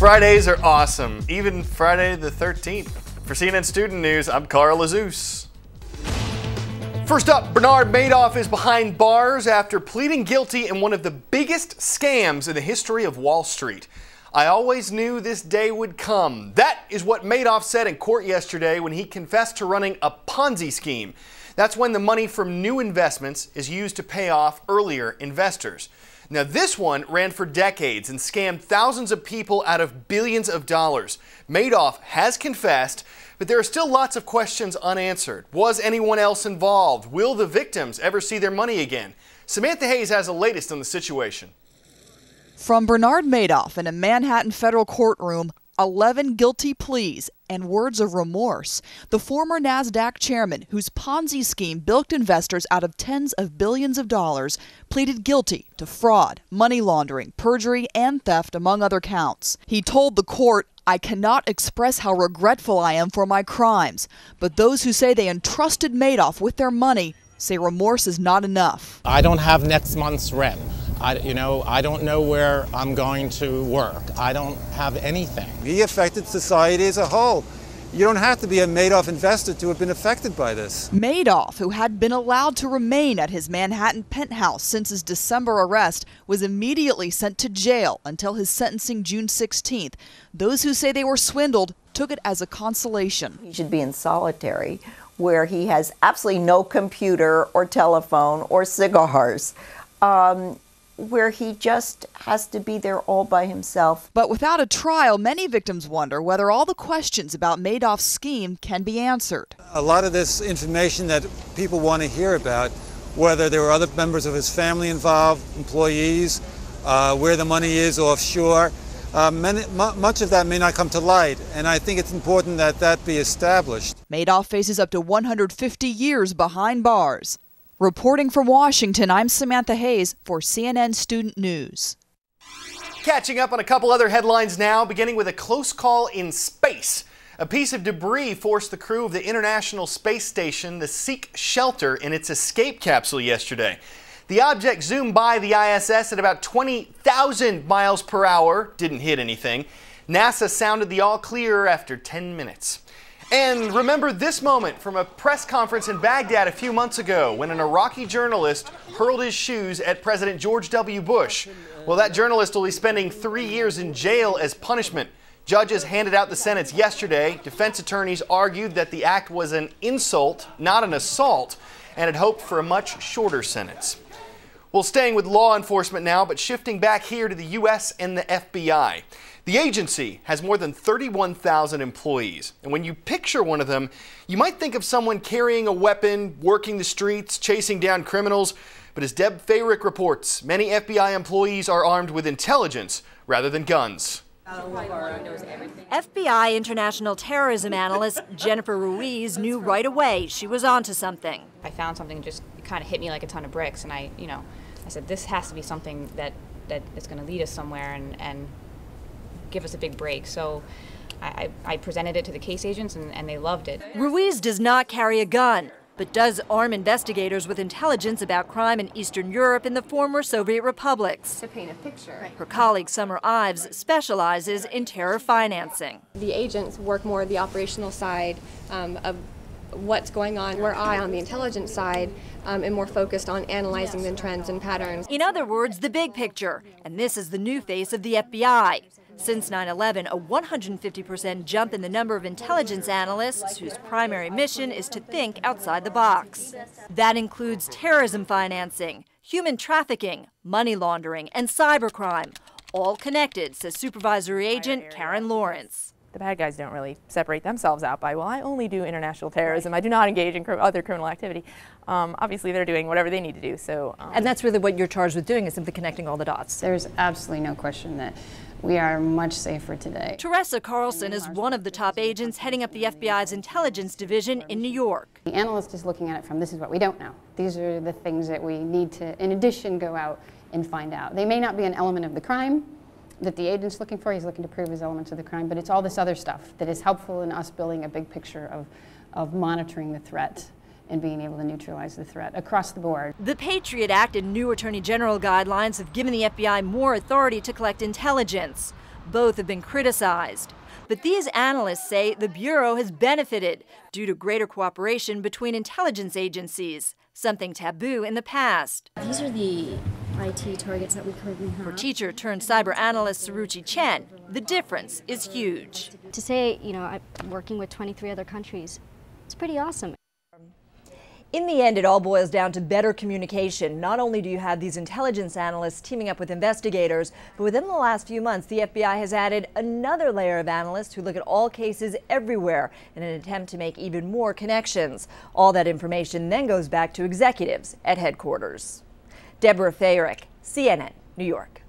Fridays are awesome, even Friday the 13th. For CNN Student News, I'm Carl Azus. First up, Bernard Madoff is behind bars after pleading guilty in one of the biggest scams in the history of Wall Street. I always knew this day would come. That is what Madoff said in court yesterday when he confessed to running a Ponzi scheme. That's when the money from new investments is used to pay off earlier investors. Now, this one ran for decades and scammed thousands of people out of billions of dollars. Madoff has confessed, but there are still lots of questions unanswered. Was anyone else involved? Will the victims ever see their money again? Samantha Hayes has the latest on the situation. From Bernard Madoff in a Manhattan federal courtroom, 11 guilty pleas and words of remorse. The former NASDAQ chairman, whose Ponzi scheme bilked investors out of tens of billions of dollars, pleaded guilty to fraud, money laundering, perjury, and theft, among other counts. He told the court, "I cannot express how regretful I am for my crimes, but those who say they entrusted Madoff with their money say remorse is not enough." I don't have next month's rent. I don't know where I'm going to work. I don't have anything. He affected society as a whole. You don't have to be a Madoff investor to have been affected by this. Madoff, who had been allowed to remain at his Manhattan penthouse since his December arrest, was immediately sent to jail until his sentencing June 16th. Those who say they were swindled took it as a consolation. He should be in solitary, where he has absolutely no computer or telephone or cigars. Where he just has to be there all by himself. But without a trial, many victims wonder whether all the questions about Madoff's scheme can be answered. A lot of this information that people want to hear about, whether there were other members of his family involved, employees, where the money is offshore, much of that may not come to light, and I think it's important that that be established. Madoff faces up to 150 years behind bars. Reporting from Washington, I'm Samantha Hayes for CNN Student News. Catching up on a couple other headlines now, beginning with a close call in space. A piece of debris forced the crew of the International Space Station to seek shelter in its escape capsule yesterday. The object zoomed by the ISS at about 20,000 miles per hour, didn't hit anything. NASA sounded the all clear after 10 minutes. And remember this moment from a press conference in Baghdad a few months ago when an Iraqi journalist hurled his shoes at President George W. Bush. Well, that journalist will be spending 3 years in jail as punishment. Judges handed out the sentence yesterday. Defense attorneys argued that the act was an insult, not an assault, and had hoped for a much shorter sentence. Well, staying with law enforcement now, but shifting back here to the U.S. and the FBI. The agency has more than 31,000 employees, and when you picture one of them, you might think of someone carrying a weapon, working the streets, chasing down criminals. But as Deb Fayrick reports, many FBI employees are armed with intelligence rather than guns. FBI international terrorism analyst Jennifer Ruiz knew right away she was onto something. I found something just kind of hit me like a ton of bricks, and I said, this has to be something that is going to lead us somewhere and give us a big break. So I presented it to the case agents, and they loved it. Ruiz does not carry a gun, but does arm investigators with intelligence about crime in Eastern Europe and the former Soviet republics. To paint a picture. Her colleague Summer Ives specializes in terror financing. The agents work more the operational side of what's going on. Where I, on the intelligence side, am more focused on analyzing the trends and patterns. In other words, the big picture. And this is the new face of the FBI. Since 9/11, a 150% jump in the number of intelligence analysts whose primary mission is to think outside the box. That includes terrorism financing, human trafficking, money laundering, and cybercrime, all connected, says Supervisory Agent Karen Lawrence. The bad guys don't really separate themselves out by, well, I only do international terrorism. I do not engage in other criminal activity. Obviously, they're doing whatever they need to do. So, and that's really what you're charged with doing, is simply connecting all the dots. There's absolutely no question that we are much safer today. Teresa Carlson is one of the top agents heading up the FBI's intelligence division in New York. The analyst is looking at it from, this is what we don't know. These are the things that we need to, in addition, go out and find out. They may not be an element of the crime that the agent's looking for. He's looking to prove his elements of the crime, but it's all this other stuff that is helpful in us building a big picture of monitoring the threat and being able to neutralize the threat across the board. The Patriot Act and new Attorney General guidelines have given the FBI more authority to collect intelligence. Both have been criticized. But these analysts say the Bureau has benefited due to greater cooperation between intelligence agencies, something taboo in the past. These are the IT targets that we currently have. For teacher turned cyber analyst Suruchi Chen, the difference is huge. To say, I'm working with 23 other countries, it's pretty awesome. In the end, it all boils down to better communication. Not only do you have these intelligence analysts teaming up with investigators, but within the last few months, the FBI has added another layer of analysts who look at all cases everywhere in an attempt to make even more connections. All that information then goes back to executives at headquarters. Deborah Fayerick, CNN, New York.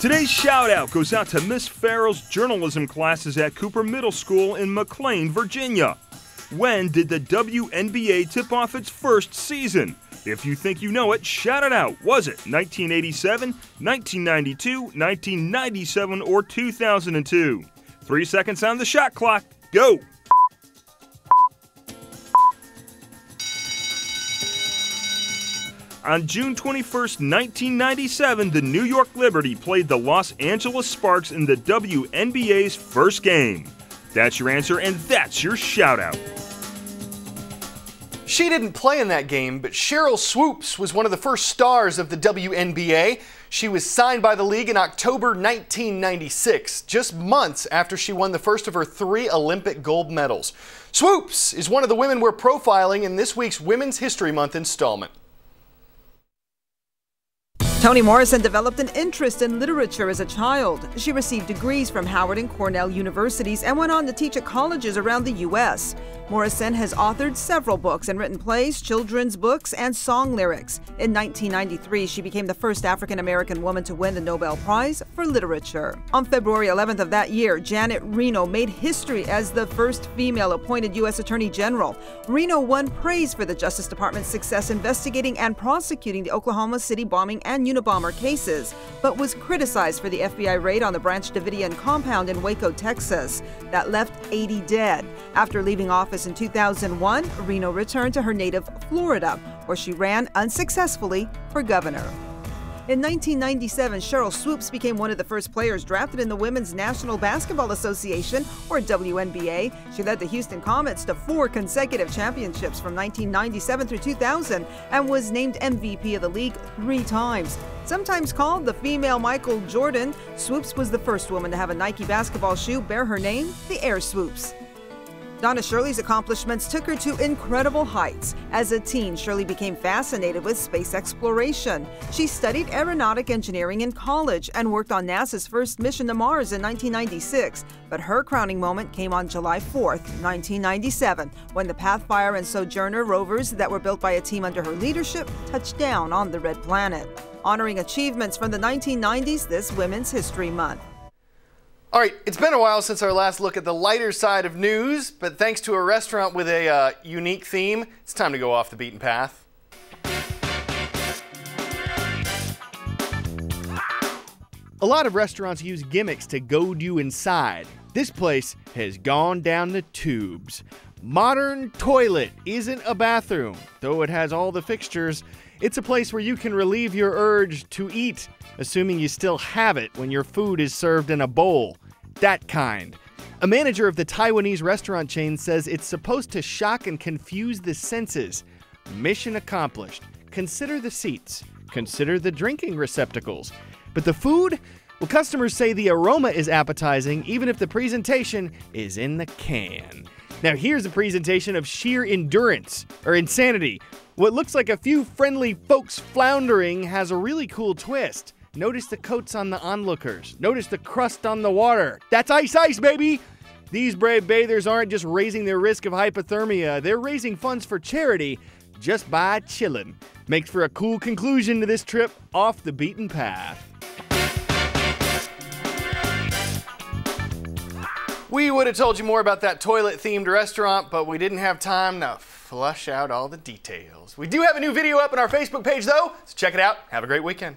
Today's shout out goes out to Miss Farrell's journalism classes at Cooper Middle School in McLean, Virginia. When did the WNBA tip off its first season? If you think you know it, shout it out. Was it 1987, 1992, 1997, or 2002? 3 seconds on the shot clock. Go! On June 21, 1997, the New York Liberty played the Los Angeles Sparks in the WNBA's first game. That's your answer, and that's your shout-out. She didn't play in that game, but Sheryl Swoopes was one of the first stars of the WNBA. She was signed by the league in October 1996, just months after she won the first of her 3 Olympic gold medals. Swoopes is one of the women we're profiling in this week's Women's History Month installment. Toni Morrison developed an interest in literature as a child. She received degrees from Howard and Cornell universities and went on to teach at colleges around the U.S. Morrison has authored several books and written plays, children's books, and song lyrics. In 1993, she became the first African-American woman to win the Nobel Prize for Literature. On February 11th of that year, Janet Reno made history as the first female appointed U.S. Attorney General. Reno won praise for the Justice Department's success investigating and prosecuting the Oklahoma City bombing and Unabomber cases, but was criticized for the FBI raid on the Branch Davidian compound in Waco, Texas, that left 80 dead. After leaving office in 2001, Reno returned to her native Florida, where she ran unsuccessfully for governor. In 1997, Sheryl Swoopes became one of the first players drafted in the Women's National Basketball Association, or WNBA. She led the Houston Comets to 4 consecutive championships from 1997 through 2000 and was named MVP of the league 3 times. Sometimes called the female Michael Jordan, Swoopes was the first woman to have a Nike basketball shoe bear her name, the Air Swoopes. Donna Shirley's accomplishments took her to incredible heights. As a teen, Shirley became fascinated with space exploration. She studied aeronautic engineering in college and worked on NASA's first mission to Mars in 1996. But her crowning moment came on July 4th, 1997, when the Pathfinder and Sojourner rovers that were built by a team under her leadership touched down on the Red Planet. Honoring achievements from the 1990s this Women's History Month. All right, it's been a while since our last look at the lighter side of news, but thanks to a restaurant with a unique theme, it's time to go off the beaten path. A lot of restaurants use gimmicks to goad you inside. This place has gone down the tubes. Modern Toilet isn't a bathroom, though it has all the fixtures. It's a place where you can relieve your urge to eat, assuming you still have it when your food is served in a bowl. That kind. A manager of the Taiwanese restaurant chain says it's supposed to shock and confuse the senses. Mission accomplished. Consider the seats. Consider the drinking receptacles. But the food? Well, customers say the aroma is appetizing, even if the presentation is in the can. Now here's a presentation of sheer endurance, or insanity. What looks like a few friendly folks floundering has a really cool twist. Notice the coats on the onlookers. Notice the crust on the water. That's ice, baby! These brave bathers aren't just raising their risk of hypothermia, they're raising funds for charity just by chillin'. Makes for a cool conclusion to this trip off the beaten path. We would have told you more about that toilet-themed restaurant, but we didn't have time to flush out all the details. We do have a new video up on our Facebook page, though, so check it out. Have a great weekend.